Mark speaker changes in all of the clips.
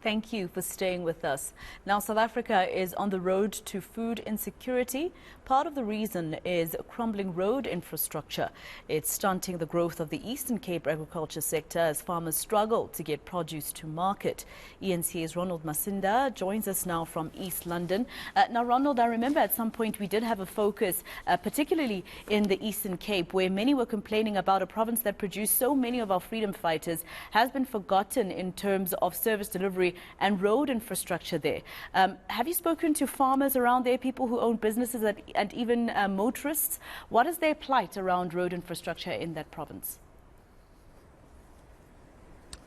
Speaker 1: Thank you for staying with us. Now, South Africa is on the road to food insecurity. Part of the reason is crumbling road infrastructure. It's stunting the growth of the Eastern Cape agriculture sector as farmers struggle to get produce to market. eNCA's Ronald Masinda joins us now from East London. Now, Ronald, I remember at some point we did have a focus, particularly in the Eastern Cape, where many were complaining about a province that produced so many of our freedom fighters has been forgotten in terms of service delivery and road infrastructure there. Have you spoken to farmers around there, people who own businesses and even motorists? What is their plight around road infrastructure in that province?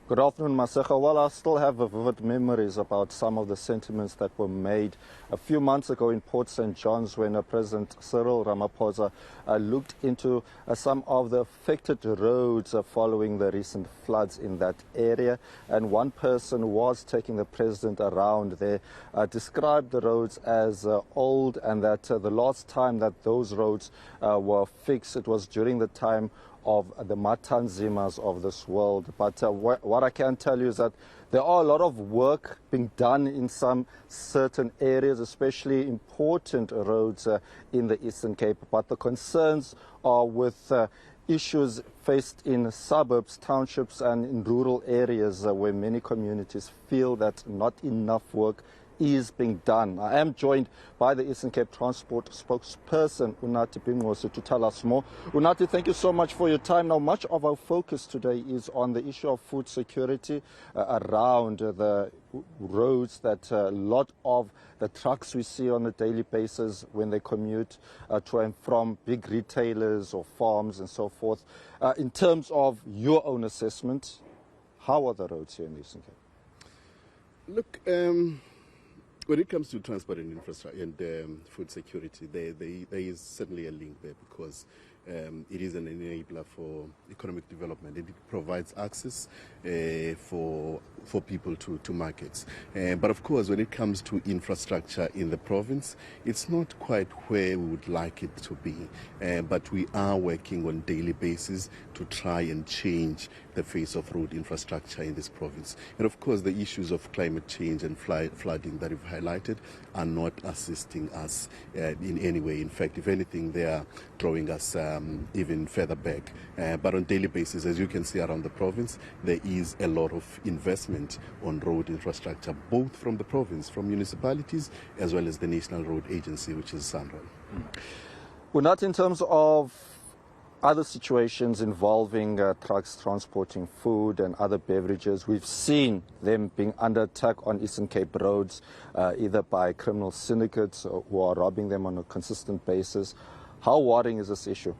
Speaker 2: Good afternoon, Maseka. Well, I still have vivid memories about some of the sentiments that were made a few months ago in Port St. John's when President Cyril Ramaphosa looked into some of the affected roads following the recent floods in that area. And one person was taking the president around there, described the roads as old, and that the last time that those roads were fixed, it was during the time of the Matanzimas of this world. But what I can tell you is that there are a lot of work being done in some certain areas, especially important roads in the Eastern Cape. But the concerns are with issues faced in suburbs, townships and in rural areas where many communities feel that not enough work is being done. I am joined by the Eastern Cape Transport spokesperson, Unati Bingosi, to tell us more. Unati, thank you so much for your time. Now, much of our focus today is on the issue of food security around the roads that a lot of the trucks we see on a daily basis when they commute to and from big retailers or farms and so forth. In terms of your own assessment, how are the roads here in the Eastern Cape?
Speaker 3: Look, when it comes to transport and infrastructure and food security, there is certainly a link there because it is an enabler for economic development. It provides access for people to markets. But of course, when it comes to infrastructure in the province, it's not quite where we would like it to be. But we are working on a daily basis to try and change the face of road infrastructure in this province. And of course, the issues of climate change and flooding that you've highlighted are not assisting us in any way. In fact, if anything, they are drawing us even further back. But on a daily basis, as you can see around the province, there is a lot of investment on road infrastructure, both from the province, from municipalities, as well as the National Road Agency, which is SANRAL.
Speaker 2: We're not in terms of other situations involving trucks transporting food and other beverages. We've seen them being under attack on Eastern Cape roads, either by criminal syndicates who are robbing them on a consistent basis. How worrying is this issue?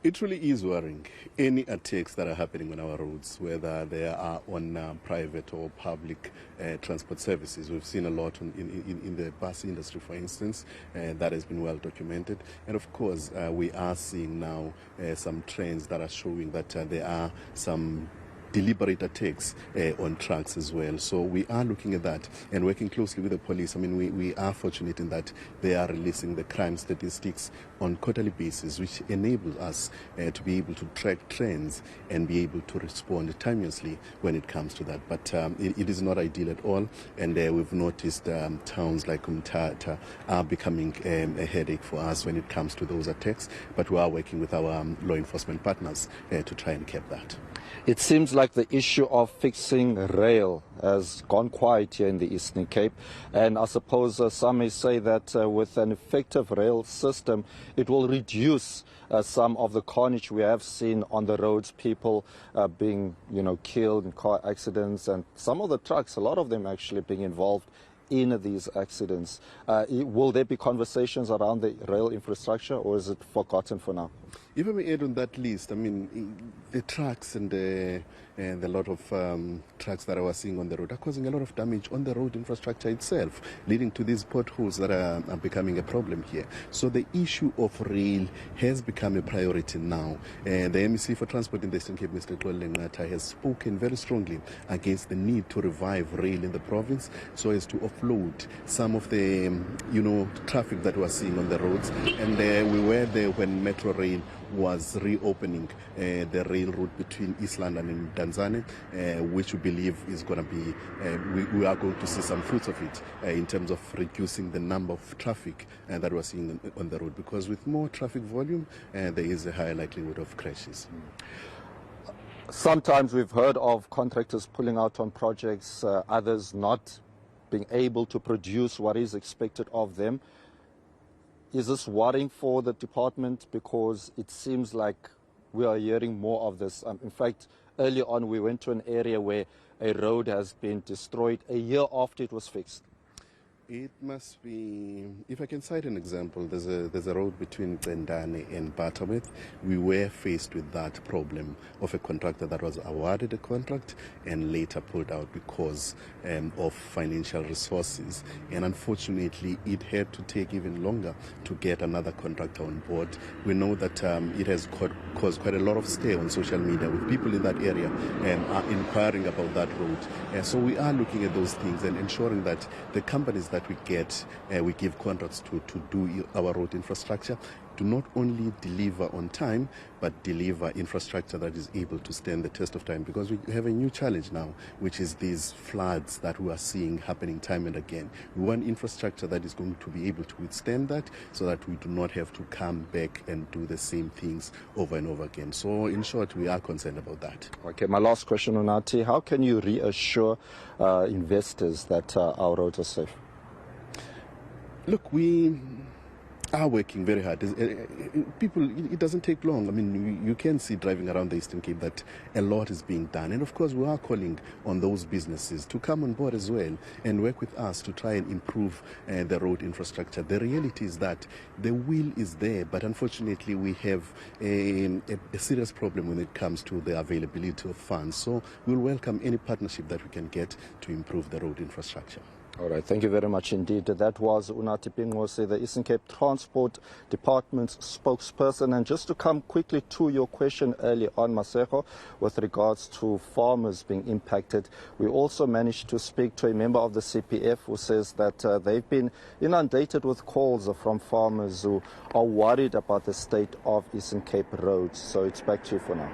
Speaker 3: It really is worrying. Any attacks that are happening on our roads, whether they are on private or public transport services, we've seen a lot in the bus industry, for instance, that has been well documented. And of course, we are seeing now some trends that are showing that there are some deliberate attacks on trucks as well. So we are looking at that and working closely with the police. I mean, we are fortunate in that they are releasing the crime statistics on quarterly basis, which enables us to be able to track trends and be able to respond timelessly when it comes to that. But it is not ideal at all, and we've noticed towns like Umtata are becoming a headache for us when it comes to those attacks, but we are working with our law enforcement partners to try and curb that.
Speaker 2: It seems like the issue of fixing rail has gone quiet here in the Eastern Cape, and I suppose some may say that with an effective rail system it will reduce some of the carnage we have seen on the roads, people being killed in car accidents, and some of the trucks, a lot of them actually being involved in these accidents. Will there be conversations around the rail infrastructure, or is it forgotten for now?
Speaker 3: If I may add on that list, I mean, the trucks and the lot of trucks that I was seeing on the road are causing a lot of damage on the road infrastructure itself, leading to these potholes that are becoming a problem here. So the issue of rail has become a priority now. The MEC for Transport in the Eastern Cape, Mr. crumbling, has spoken very strongly against the need to revive rail in the province so as to offload some of the traffic that we're seeing on the roads. And we were there when Metro Rail was reopening the rail route between East London and Tanzania, which we believe is going to be, we are going to see some fruits of it in terms of reducing the number of traffic that we're seeing on the road, because with more traffic volume, there is a higher likelihood of crashes.
Speaker 2: Sometimes we've heard of contractors pulling out on projects, others not being able to produce what is expected of them. Is this worrying for the department? Because it seems like we are hearing more of this. In fact, earlier on we went to an area where a road has been destroyed a year after it was fixed.
Speaker 3: It must be, if I can cite an example, there's a road between Bendane and Buttermouth. We were faced with that problem of a contractor that was awarded a contract and later pulled out because of financial resources. And unfortunately, it had to take even longer to get another contractor on board. We know that it has caused quite a lot of stir on social media with people in that area are inquiring about that road. So we are looking at those things and ensuring that the companies that we get, we give contracts to do our road infrastructure, to not only deliver on time, but deliver infrastructure that is able to stand the test of time. Because we have a new challenge now, which is these floods that we are seeing happening time and again. We want infrastructure that is going to be able to withstand that, so that we do not have to come back and do the same things over and over again. So in short, we are concerned about that.
Speaker 2: Okay, my last question, Unati, how can you reassure investors that our roads are safe?
Speaker 3: Look, we are working very hard. People, it doesn't take long. I mean, you can see driving around the Eastern Cape that a lot is being done. And of course, we are calling on those businesses to come on board as well and work with us to try and improve the road infrastructure. The reality is that the will is there, but unfortunately, we have a serious problem when it comes to the availability of funds. So we'll welcome any partnership that we can get to improve the road infrastructure.
Speaker 2: All right, thank you very much indeed. That was Unati Pingose, the Eastern Cape Transport Department's spokesperson. And just to come quickly to your question earlier on, Maseko, with regards to farmers being impacted, we also managed to speak to a member of the CPF who says that they've been inundated with calls from farmers who are worried about the state of Eastern Cape roads. So it's back to you for now.